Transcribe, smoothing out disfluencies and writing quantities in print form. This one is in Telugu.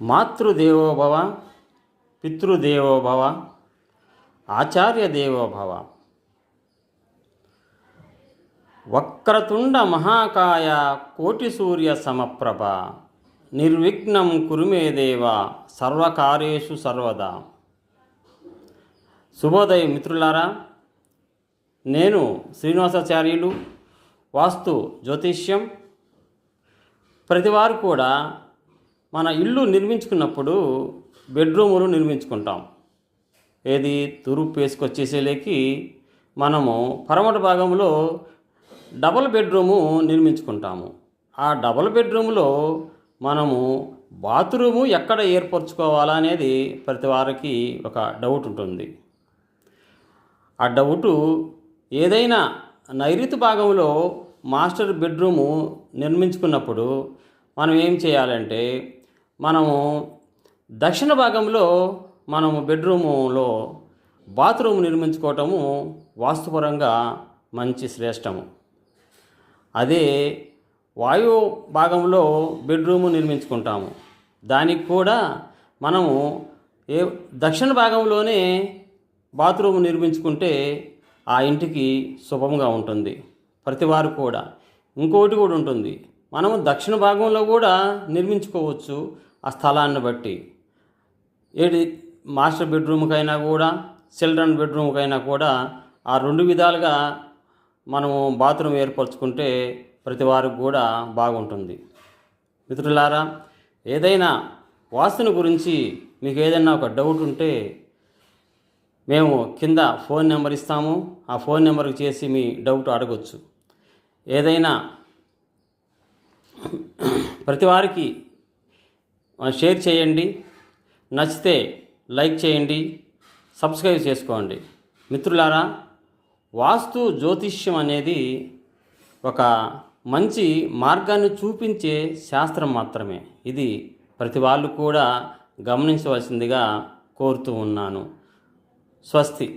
మాతృదేవోభవ, పితృదేవోభవ, ఆచార్య దేవోభవ. వక్రతుండ మహాకాయ కోటి సూర్య సమప్రభ, నిర్విఘ్నం కురుమే దేవ సర్వకార్యేషు సర్వదా. శుభోదయం మిత్రులారా, నేను శ్రీనివాసాచార్యులు, వాస్తు జ్యోతిష్యం. ప్రతివారు కూడా మన ఇల్లు నిర్మించుకున్నప్పుడు బెడ్రూములు నిర్మించుకుంటాం. ఏది తూర్పు వేసుకొచ్చేసేలేకి మనము పరమటి భాగంలో డబల్ బెడ్రూము నిర్మించుకుంటాము. ఆ డబల్ బెడ్రూమ్లో మనము బాత్రూము ఎక్కడ ఏర్పరచుకోవాలా అనేది ప్రతి వారికి ఒక డౌట్ ఉంటుంది. ఆ డౌటు ఏదైనా నైరుతి భాగంలో మాస్టర్ బెడ్రూము నిర్మించుకున్నప్పుడు మనం ఏం చేయాలంటే, మనము దక్షిణ భాగంలో మనము బెడ్రూములో బాత్రూమ్ నిర్మించుకోవటము వాస్తుపరంగా మంచి శ్రేష్టము. అదే వాయు భాగంలో బెడ్రూము నిర్మించుకుంటాము, దానికి కూడా మనము దక్షిణ భాగంలోనే బాత్రూము నిర్మించుకుంటే ఆ ఇంటికి శుభంగా ఉంటుంది. ప్రతివారు కూడా ఇంకోటి కూడా ఉంటుంది, మనము దక్షిణ భాగంలో కూడా నిర్మించుకోవచ్చు ఆ స్థలాన్ని బట్టి. ఏది మాస్టర్ బెడ్రూమ్కైనా కూడా చిల్డ్రన్ బెడ్రూమ్కైనా కూడా ఆ రెండు విధాలుగా మనము బాత్రూమ్ ఏర్పరచుకుంటే ప్రతి వారికి కూడా బాగుంటుంది. మిత్రులారా, ఏదైనా వాస్తుని గురించి మీకు ఏదైనా ఒక డౌట్ ఉంటే మేము కింద ఫోన్ నెంబర్ ఇస్తాము, ఆ ఫోన్ నెంబర్కి చేసి మీ డౌట్ అడగొచ్చు. ఏదైనా ప్రతి వారికి షేర్ చేయండి, నచ్చితే లైక్ చేయండి, సబ్స్క్రైబ్ చేసుకోండి. మిత్రులారా, వాస్తు జ్యోతిష్యం అనేది ఒక మంచి మార్గాన్ని చూపించే శాస్త్రం మాత్రమే. ఇది ప్రతి వాళ్ళు కూడా గమనించవలసిందిగా కోరుతూ ఉన్నాను. స్వస్తి.